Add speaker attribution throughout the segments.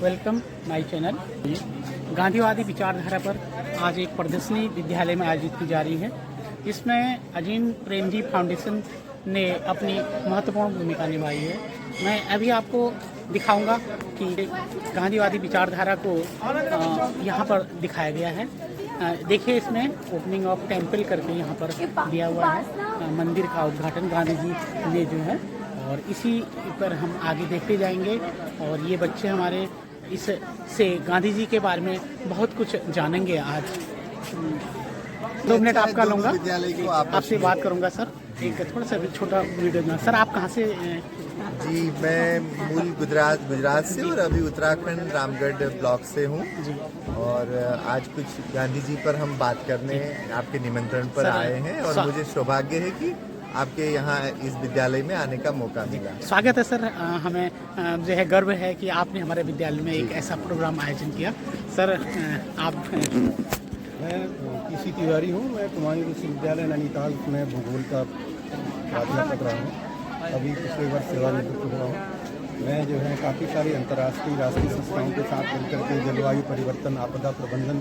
Speaker 1: Welcome my channel. गांधीवादी विचारधारा पर आज एक प्रदर्शनी विद्यालय में आयोजित की जा रही है। इसमें अजीम प्रेमजी फाउंडेशन ने अपनी महत्वपूर्ण भूमिका निभाई है। मैं अभी आपको दिखाऊंगा कि गांधीवादी विचारधारा को यहाँ पर दिखाया गया है। देखिए, इसमें ओपनिंग ऑफ टेम्पल करके यहाँ पर दिया हुआ है। मंदिर का उद्घाटन गांधी जी ने जो है, और इसी पर हम आगे देखते जाएंगे। और ये बच्चे हमारे इससे गांधी जी के बारे में बहुत कुछ जानेंगे। आज 2 मिनट आपका लूँगा, आपसे बात करूँगा सर। एक थोड़ा सा छोटा वीडियो में। सर, आप कहाँ से?
Speaker 2: जी, मैं मूल गुजरात से और अभी उत्तराखंड रामगढ़ ब्लॉक से हूँ। और आज कुछ गांधी जी पर हम बात करने आपके निमंत्रण पर आए हैं और मुझे सौभाग्य है कि आपके यहाँ इस विद्यालय में आने का मौका मिला।
Speaker 1: स्वागत है सर। हमें जो है गर्व है कि आपने हमारे विद्यालय में एक ऐसा प्रोग्राम आयोजन किया। सर, आप?
Speaker 3: मैं पीसी तिवारी हूँ। मैं कुमारी विश्वविद्यालय नैनीताल में भूगोल का प्राध्यापक रहा हूँ। अभी पिछले वर्ष सेवानिवृत्त हुआ हूँ। मैं जो है काफ़ी सारी अंतर्राष्ट्रीय राष्ट्रीय संस्थाओं के साथ मिलकर के जलवायु परिवर्तन, आपदा प्रबंधन,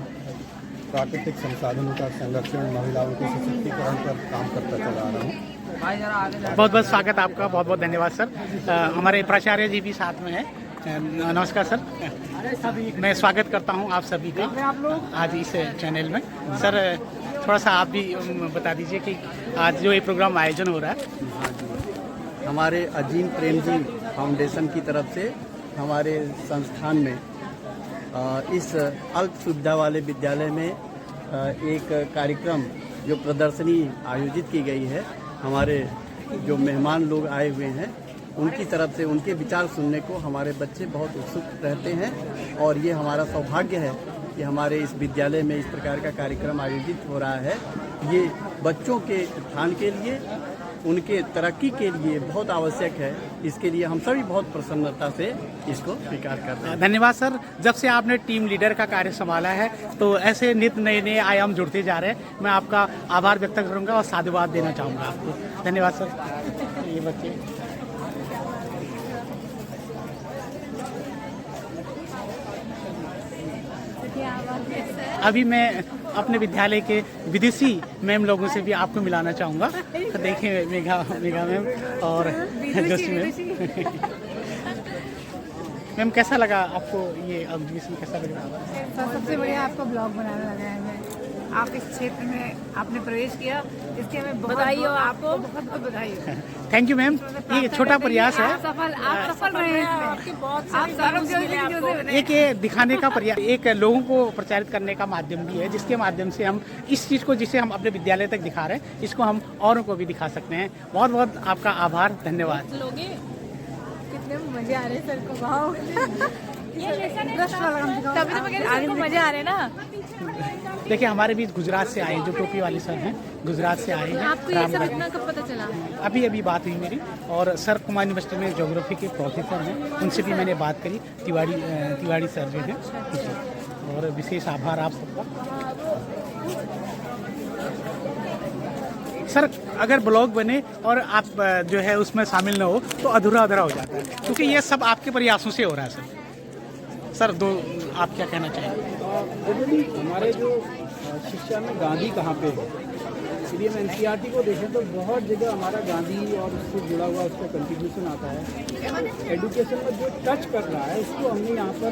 Speaker 3: प्राकृतिक संसाधनों का संरक्षण, महिलाओं के सशक्तिकरण पर काम करता चला आ रहा हूँ।
Speaker 1: बहुत बहुत स्वागत आपका, बहुत बहुत धन्यवाद सर। हमारे प्राचार्य जी भी साथ में है। नमस्कार सर, मैं स्वागत करता हूं आप सभी का आज इस चैनल में। सर, थोड़ा सा आप भी बता दीजिए कि आज जो ये प्रोग्राम आयोजन हो रहा है।
Speaker 4: हमारे अजीम प्रेमजी फाउंडेशन की तरफ से हमारे संस्थान में इस अल्प सुविधा वाले विद्यालय में एक कार्यक्रम जो प्रदर्शनी आयोजित की गई है। हमारे जो मेहमान लोग आए हुए हैं उनकी तरफ से उनके विचार सुनने को हमारे बच्चे बहुत उत्सुक रहते हैं। और ये हमारा सौभाग्य है कि हमारे इस विद्यालय में इस प्रकार का कार्यक्रम आयोजित हो रहा है। ये बच्चों के उत्थान के लिए, उनके तरक्की के लिए बहुत आवश्यक है। इसके लिए हम सभी बहुत प्रसन्नता से इसको स्वीकार करते हैं।
Speaker 1: धन्यवाद सर। जब से आपने टीम लीडर का कार्य संभाला है तो ऐसे नित्य नए नए आयाम जुड़ते जा रहे हैं। मैं आपका आभार व्यक्त करूंगा और साधुवाद देना चाहूँगा आपको। धन्यवाद सर। ये बच्चे अभी मैं अपने विद्यालय के विदेशी मैम लोगों से भी आपको मिलाना चाहूँगा। देखिए, मेघा मैम और जोशी मैम। मैम, कैसा लगा आपको ये एग्जीबिशन? कैसा लगा?
Speaker 5: सबसे बढ़िया आपको ब्लॉग बनाने लगा है। मैं आप इस क्षेत्र में आपने प्रवेश किया, इसके हमें बधाई हो। आपको बहुत बहुत बधाई हो।
Speaker 1: Thank you ma'am. ये छोटा प्रयास है।
Speaker 5: आप सफल रहे हैं।
Speaker 1: एक ये दिखाने का प्रयास, एक लोगों को प्रचारित करने का माध्यम भी है, जिसके माध्यम से हम इस चीज़ को, जिसे हम अपने विद्यालय तक दिखा रहे हैं, इसको हम औरों को भी दिखा सकते हैं। बहुत बहुत आपका आभार, धन्यवाद।
Speaker 5: कितने मजे आ रहे हैं सर को। वाह, तभी तो मजे आ रहे हैं ना।
Speaker 1: देखिए, हमारे बीच गुजरात से आए जो टोपी वाले सर हैं, गुजरात से आए हैं।
Speaker 5: आपको ये सब इतना कब पता चला?
Speaker 1: अभी बात हुई मेरी, और सर कुमार यूनिवर्सिटी में ज्योग्राफी के प्रोफेसर हैं, उनसे भी मैंने बात करी। तिवारी सर जो हैं, और विशेष आभार आप सबका। सर, अगर ब्लॉग बने और आप जो है उसमें शामिल न हो तो अधूरा हो जाता है, क्योंकि ये सब आपके प्रयासों से हो रहा है सर। सर, आप क्या कहना चाहेंगे?
Speaker 3: हमारे जो शिक्षा में गांधी कहाँ पे है, यदि हम एनसीईआरटी को देखें तो बहुत जगह हमारा गांधी और उससे जुड़ा हुआ उसका कंट्रीब्यूशन आता है। एजुकेशन में जो टच कर रहा है उसको हमने यहाँ पर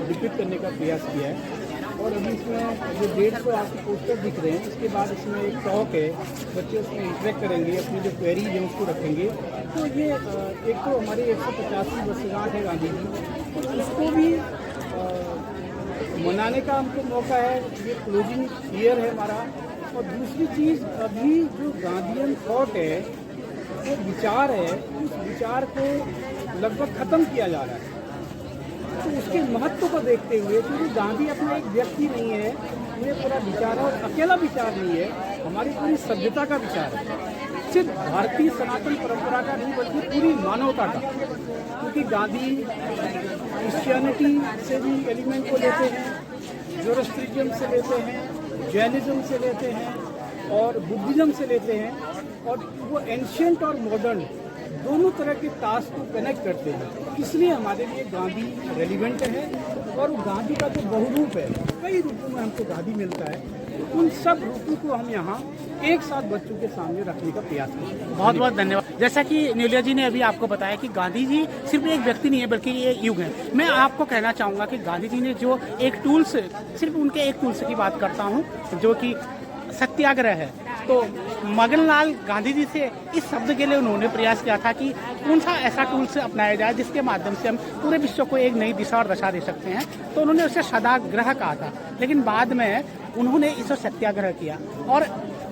Speaker 3: डिपिक्ट करने का प्रयास किया है। और अभी इसमें जो 150 आपके पोस्टर दिख रहे हैं, इसके बाद इसमें एक टॉक है, बच्चे उसमें इंटरेक्ट करेंगे, अपनी जो क्वेरीज हैं उसको रखेंगे। तो ये एक तो हमारी 185वीं वर्षगांठ है गांधी जी, तो उसको भी मनाने का हमको मौका है। ये क्लोजिंग ईयर है हमारा। और दूसरी चीज़, अभी जो गांधीयन थॉट है, वो विचार है, उस विचार को लगभग ख़त्म किया जा रहा है। तो उसके महत्व को देखते हुए, क्योंकि गांधी अपना एक व्यक्ति नहीं है, ये पूरा विचार है, और अकेला विचार नहीं है, हमारी पूरी सभ्यता का विचार है। सिर्फ भारतीय सनातन परंपरा का नहीं, बल्कि पूरी मानवता का। क्योंकि गांधी क्रिश्चियनिटी से भी एलिमेंट को लेते हैं, ज़ोरोस्ट्रिज्म से लेते हैं, जैनिज्म से लेते हैं और बुद्धिज़्म से लेते हैं। और वो एंशियंट और मॉडर्न दोनों तरह के टास्क को कनेक्ट करते हैं, इसलिए हमारे लिए गांधी रेलिवेंट है। और गांधी का जो बहुरूप है, कई रूपों में हमको गांधी मिलता है, उन सब रूपों को हम यहाँ एक साथ बच्चों के सामने रखने का प्रयास करते हैं।
Speaker 1: बहुत बहुत धन्यवाद। जैसा कि न्यूलिया जी ने अभी आपको बताया कि गांधी जी सिर्फ एक व्यक्ति नहीं है बल्कि ये युग है। मैं आपको कहना चाहूँगा कि गांधी जी ने जो एक टूल्स, सिर्फ उनके एक टूल्स की बात करता हूँ जो कि सत्याग्रह है, तो मगनलाल गांधी जी से इस शब्द के लिए उन्होंने प्रयास किया था कि कौन सा ऐसा टूल्स अपनाया जाए जिसके माध्यम से हम पूरे विश्व को एक नई दिशा और दशा दे सकते हैं। तो उन्होंने उसे सत्याग्रह कहा था, लेकिन बाद में उन्होंने इसे सत्याग्रह किया। और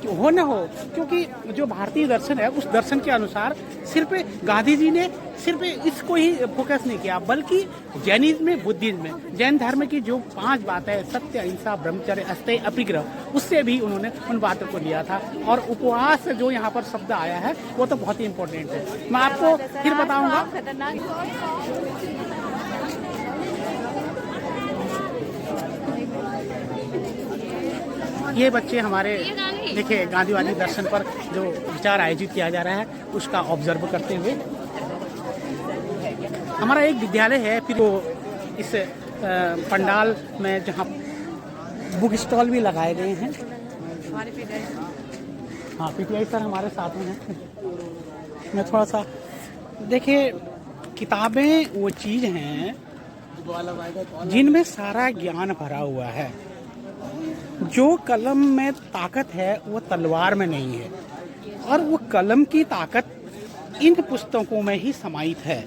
Speaker 1: हो न हो, क्योंकि जो भारतीय दर्शन है उस दर्शन के अनुसार सिर्फ गांधी जी ने सिर्फ इसको ही फोकस नहीं किया, बल्कि जैनिज्म में, बुद्धिज्म में, जैन धर्म की जो 5 बातें हैं, सत्य, अहिंसा, ब्रह्मचर्य, अस्तेय, अपिग्रह, उससे भी उन्होंने उन बातों को लिया था। और उपवास जो यहाँ पर शब्द आया है वो तो बहुत ही इम्पोर्टेंट है। मैं आपको फिर बताऊंगा। ये बच्चे हमारे देखिए गांधीवादी दर्शन पर जो विचार आयोजित किया जा रहा है उसका ऑब्जर्व करते हुए, हमारा एक विद्यालय है, फिर वो इस पंडाल में जहाँ बुक स्टॉल भी लगाए गए हैं। हाँ, पीटीआई सर हमारे साथ में हैं। मैं थोड़ा सा देखिए, किताबें वो चीज़ हैं जिनमें सारा ज्ञान भरा हुआ है। जो कलम में ताकत है वो तलवार में नहीं है, और वो कलम की ताकत इन पुस्तकों में ही समाहित है।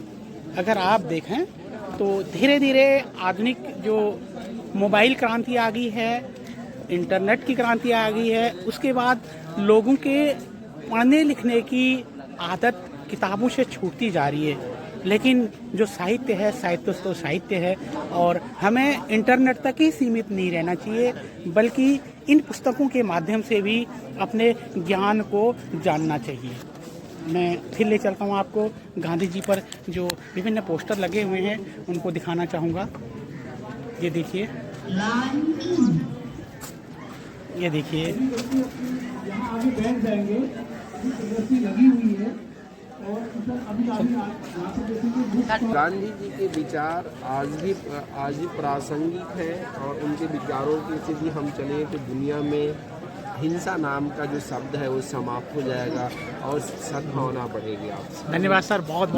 Speaker 1: अगर आप देखें तो धीरे धीरे आधुनिक जो मोबाइल क्रांति आ गई है, इंटरनेट की क्रांति आ गई है, उसके बाद लोगों के पढ़ने लिखने की आदत किताबों से छूटती जा रही है। लेकिन जो साहित्य है, साहित्य तो साहित्य है, और हमें इंटरनेट तक ही सीमित नहीं रहना चाहिए, बल्कि इन पुस्तकों के माध्यम से भी अपने ज्ञान को जानना चाहिए। मैं फिर ले चलता हूँ आपको गांधी जी पर जो विभिन्न पोस्टर लगे हुए हैं उनको दिखाना चाहूँगा। ये देखिए, ये देखिए,
Speaker 3: यहाँ आगे बैठ जाएंगे, प्रदर्शनी लगी हुई है।
Speaker 6: गांधी जी के विचार आज भी प्रासंगिक हैं, और उनके विचारों के से भी हम चलें तो दुनिया में हिंसा नाम का जो शब्द है वो समाप्त हो जाएगा और सद्भावना बढ़ेगी। आपसे
Speaker 1: धन्यवाद सर, बहुत बहुत